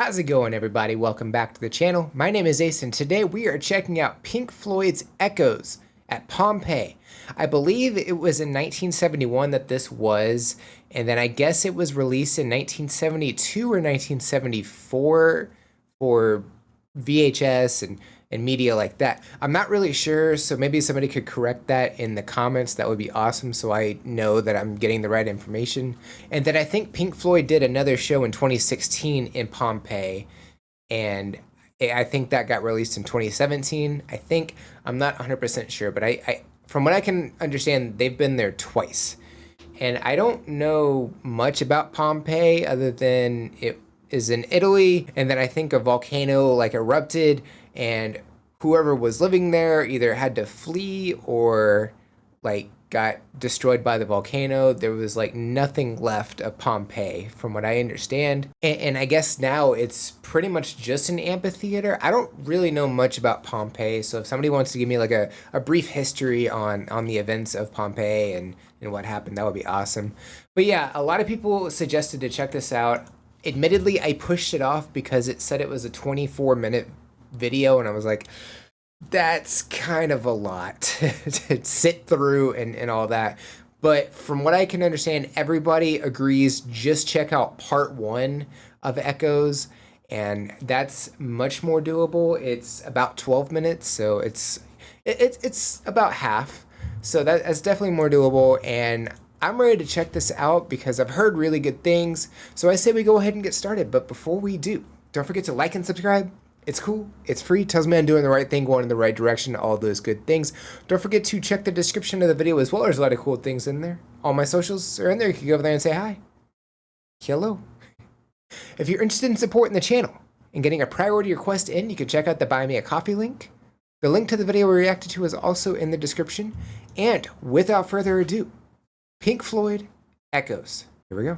How's it going, everybody? Welcome back to the channel. My name is Ace, and today we are checking out Pink Floyd's Echoes at Pompeii. I believe it was in 1971 that this was, and then I guess it was released in 1972 or 1974 for VHS and media like that. I'm not really sure, so maybe somebody could correct that in the comments. That would be awesome, so I know that I'm getting the right information. And then I think Pink Floyd did another show in 2016 in Pompeii, and I think that got released in 2017. I think, I'm not 100% sure, but I from what I can understand, they've been there twice. And I don't know much about Pompeii other than it is in Italy, and then I think a volcano like erupted, and whoever was living there either had to flee or like got destroyed by the volcano. There was like nothing left of Pompeii from what I understand. And I guess now it's pretty much just an amphitheater. I don't really know much about Pompeii, so if somebody wants to give me like a brief history on the events of Pompeii and what happened, that would be awesome. But yeah, a lot of people suggested to check this out. Admittedly, I pushed it off because it said it was a 24-minute video, and I was like, that's kind of a lot to sit through and all that. But from what I can understand, everybody agrees just check out part one of Echoes, and that's much more doable. It's about 12 minutes, so it's about half. So that's definitely more doable, and I'm ready to check this out because I've heard really good things. So I say we go ahead and get started. But before we do, don't forget to like and subscribe. It's cool. It's free. Tells me I'm doing the right thing, going in the right direction, all those good things. Don't forget to check the description of the video as well. There's a lot of cool things in there. All my socials are in there. You can go over there and say hi. Hello. If you're interested in supporting the channel and getting a priority request in, you can check out the Buy Me a Coffee link. The link to the video we reacted to is also in the description. And without further ado, Pink Floyd, Echoes. Here we go.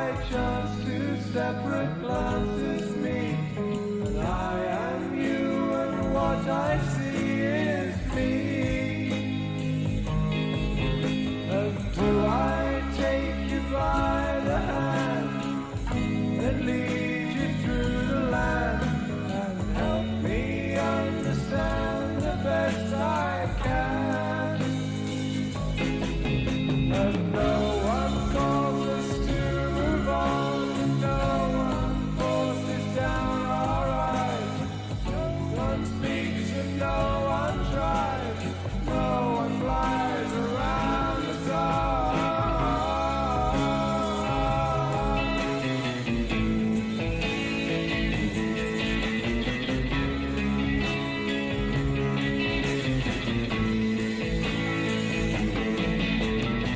by chance two separate glances meet, and I am you, and what I see is me. And do I take you by the hand and lead you through the land and help me understand the best I can? And no one calls us to move on, no one forces down our eyes, no one speaks and no one tries, no one flies around the star.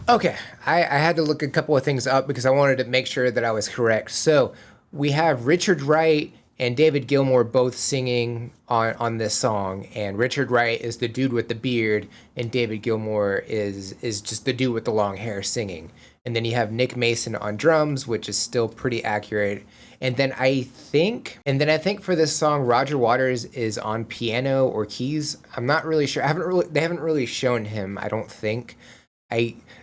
Okay, I had to look a couple of things up because I wanted to make sure that I was correct. So we have Richard Wright and David Gilmour both singing on this song, and Richard Wright is the dude with the beard, and David Gilmour is just the dude with the long hair singing. And then you have Nick Mason on drums, which is still pretty accurate. And then I think for this song, Roger Waters is on piano or keys. I'm not really sure. They haven't really shown him, I don't think.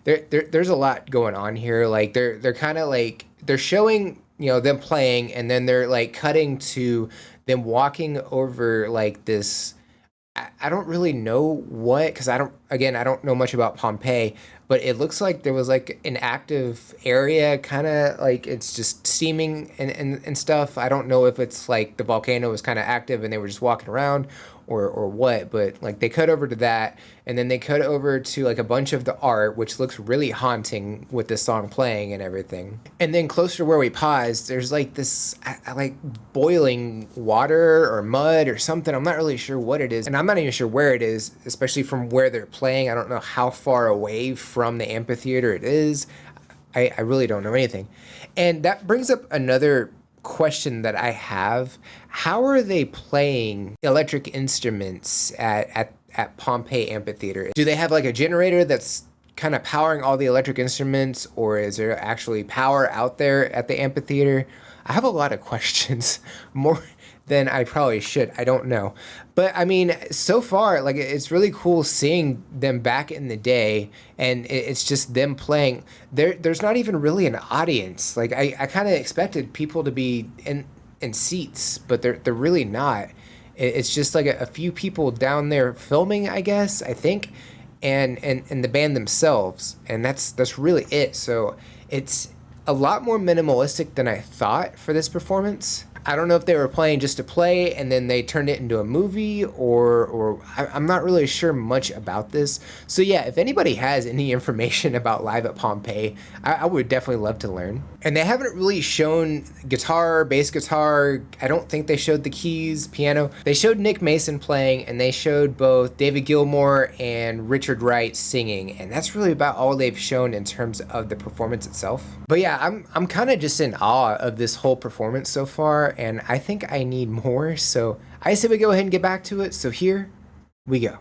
There's a lot going on here. Like they're kind of like they're showing, you know, them playing, and then they're like cutting to them walking over like this. I don't really know what, because I don't know much about Pompeii, but it looks like there was like an active area, kind of like it's just steaming and stuff. I don't know if it's like the volcano was kind of active and they were just walking around, or what, but like they cut over to that, and then they cut over to like a bunch of the art, which looks really haunting with this song playing and everything. And then closer to where we paused, there's like this like boiling water or mud or something. I'm not really sure what it is, and I'm not even sure where it is, especially from where they're playing. I don't know how far away from the amphitheater it is. I really don't know anything. And that brings up another question that I have. How are they playing electric instruments at Pompei Amphitheater? Do they have like a generator that's kind of powering all the electric instruments, or is there actually power out there at the amphitheater? I have a lot of questions, more than I probably should. I don't know. But I mean, so far, like, it's really cool seeing them back in the day, and it's just them playing. There's not even really an audience. Like, I kind of expected people to be in seats, but they're really not. It's just like a few people down there filming, I guess, I think, and the band themselves, and that's really it. So it's a lot more minimalistic than I thought for this performance. I don't know if they were playing just to play and then they turned it into a movie, or I'm not really sure much about this. So yeah, if anybody has any information about Live at Pompeii, I would definitely love to learn. And they haven't really shown guitar, bass guitar. I don't think they showed the keys, piano. They showed Nick Mason playing, and they showed both David Gilmour and Richard Wright singing, and that's really about all they've shown in terms of the performance itself. But yeah, I'm kind of just in awe of this whole performance so far, and I think I need more, so I say we go ahead and get back to it. So here we go.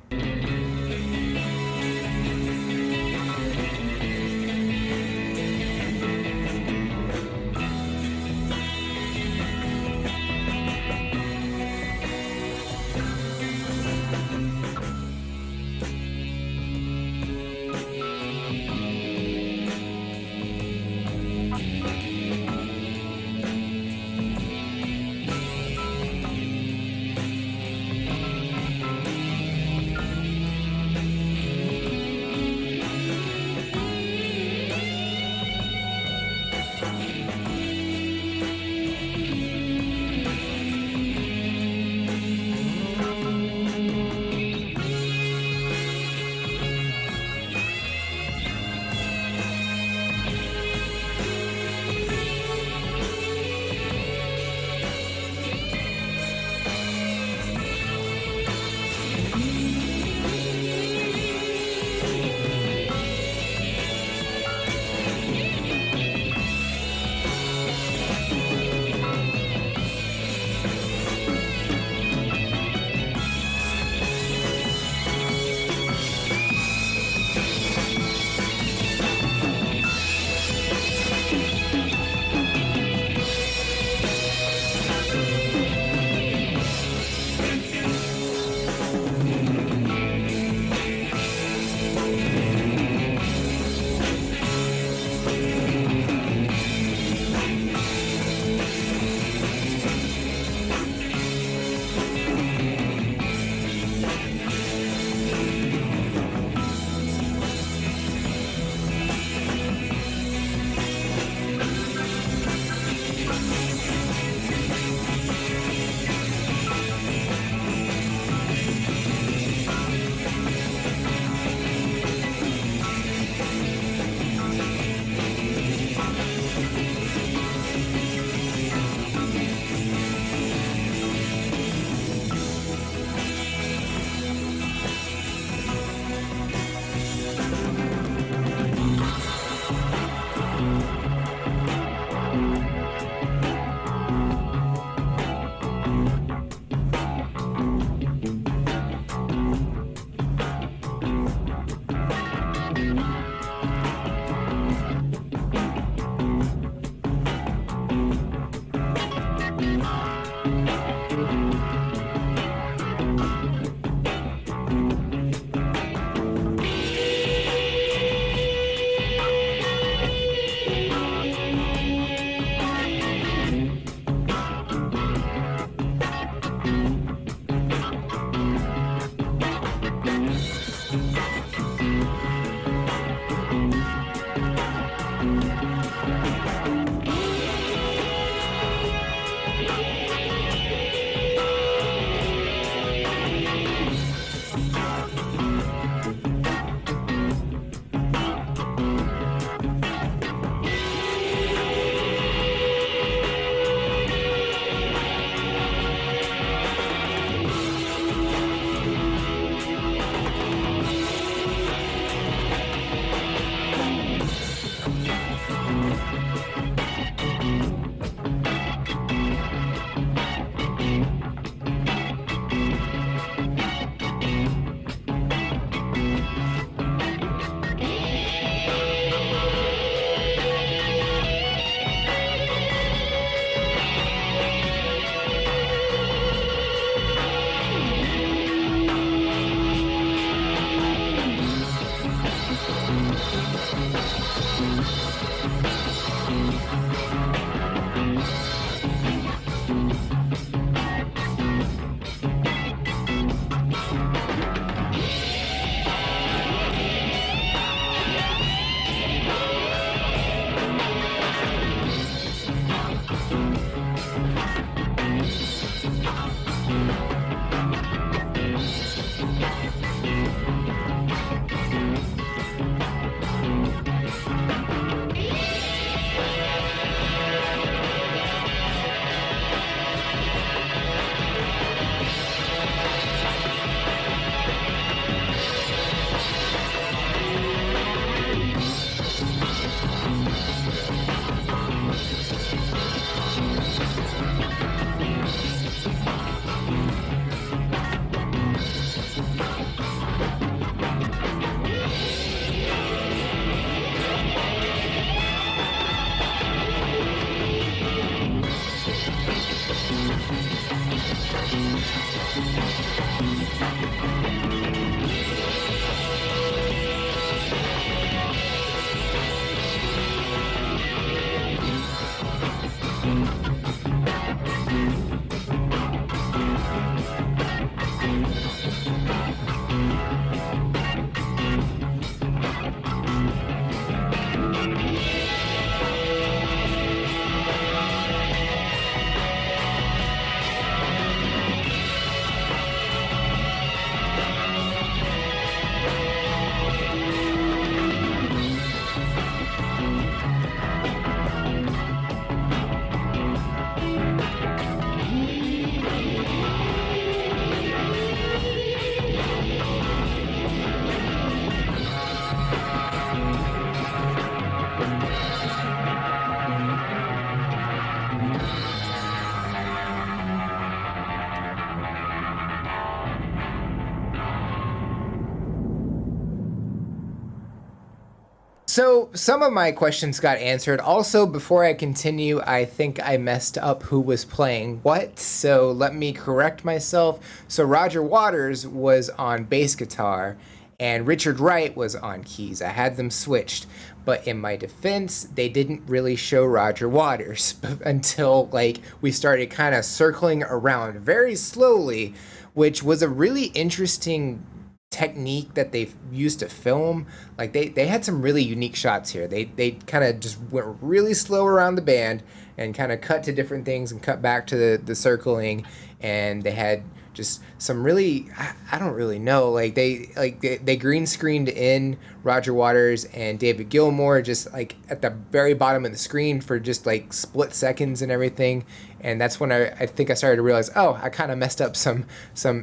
So some of my questions got answered. Also, before I continue, I think I messed up who was playing what. So let me correct myself. So Roger Waters was on bass guitar and Richard Wright was on keys. I had them switched. But in my defense, they didn't really show Roger Waters until like we started kind of circling around very slowly, which was a really interesting technique that they used to film. Like they had some really unique shots here. They kind of just went really slow around the band and kind of cut to different things and cut back to the circling, and they had just some really I don't really know, like they green screened in Roger Waters and David Gilmour just like at the very bottom of the screen for just like split seconds and everything. And that's when I think I started to realize, oh, I kind of messed up some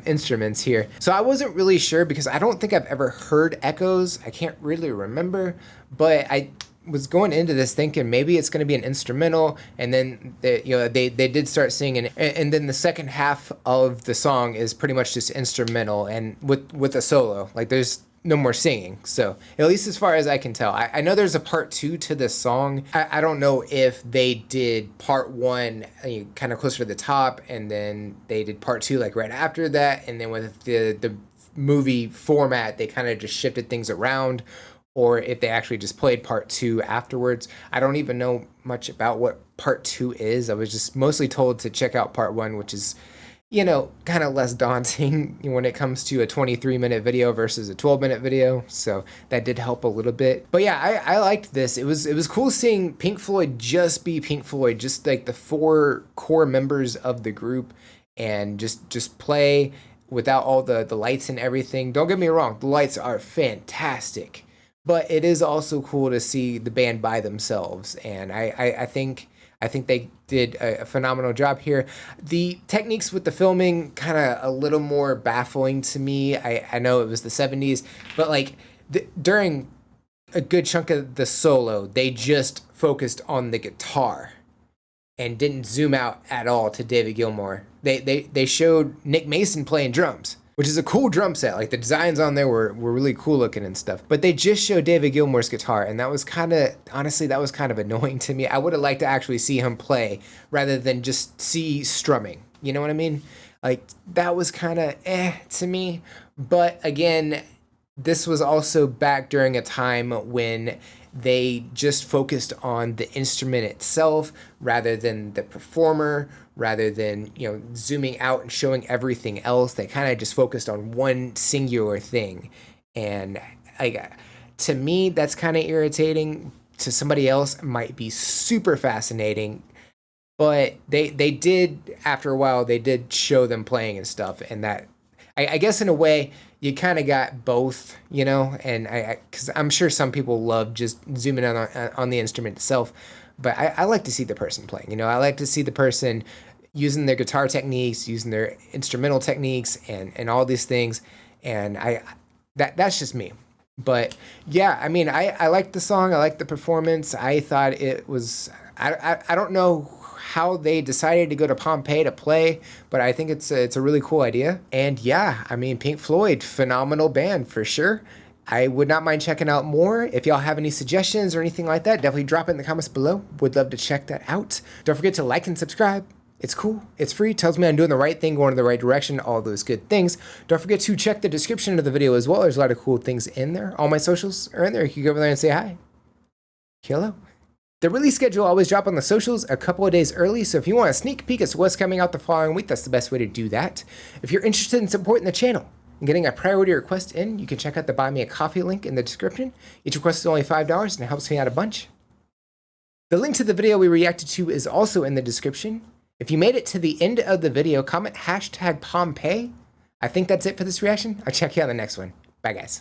instruments here. So I wasn't really sure because I don't think I've ever heard echoes. I can't really remember, but I was going into this thinking maybe it's going to be an instrumental, and then they did start singing, and then the second half of the song is pretty much just instrumental and with a solo. Like there's no more singing. So at least as far as I can tell, I know there's a part 2 to this song. I don't know if they did part 1 kind of closer to the top, and then they did part 2 like right after that, and then with the movie format they kind of just shifted things around, or if they actually just played part 2 afterwards. I don't even know much about what part 2 is. I was just mostly told to check out part 1, which is, kind of less daunting when it comes to a 23-minute video versus a 12-minute video. So that did help a little bit. But yeah, I liked this. It was cool seeing Pink Floyd just be Pink Floyd, just like the 4 core members of the group, and just play without all the lights and everything. Don't get me wrong, the lights are fantastic. But it is also cool to see the band by themselves, and I think they did a phenomenal job here. The techniques with the filming kind of a little more baffling to me. I know it was the 70s, but like during a good chunk of the solo, they just focused on the guitar and didn't zoom out at all to David Gilmour. They showed Nick Mason playing drums, which is a cool drum set. Like the designs on there were really cool looking and stuff. But they just showed David Gilmour's guitar, and that was kind of annoying to me. I would have liked to actually see him play rather than just see strumming. You know what I mean? Like that was kind of to me. But again, this was also back during a time when they just focused on the instrument itself rather than the performer, rather than zooming out and showing everything else. They kind of just focused on one singular thing, and to me that's kind of irritating. To somebody else it might be super fascinating, but they did, after a while they did show them playing and stuff, and that I guess in a way you kind of got both, and because I'm sure some people love just zooming in on the instrument itself, but I like to see the person playing. I like to see the person using their guitar techniques, using their instrumental techniques, and all these things, and that's just me. But yeah, I mean, I liked the song, I liked the performance. I thought it was, I don't know how they decided to go to Pompeii to play, but I think it's a really cool idea. And yeah, I mean, Pink Floyd, phenomenal band for sure. I would not mind checking out more. If y'all have any suggestions or anything like that, definitely drop it in the comments below. Would love to check that out. Don't forget to like and subscribe. It's cool. It's free. Tells me I'm doing the right thing, going in the right direction, all those good things. Don't forget to check the description of the video as well. There's a lot of cool things in there. All my socials are in there. You can go over there and say hi. Hello. The release schedule always drop on the socials a couple of days early, so if you want a sneak peek at what's coming out the following week, that's the best way to do that. If you're interested in supporting the channel and getting a priority request in, you can check out the Buy Me a Coffee link in the description. Each request is only $5 and it helps me out a bunch. The link to the video we reacted to is also in the description. If you made it to the end of the video, comment hashtag Pompei. I think that's it for this reaction. I'll check you on the next one. Bye, guys.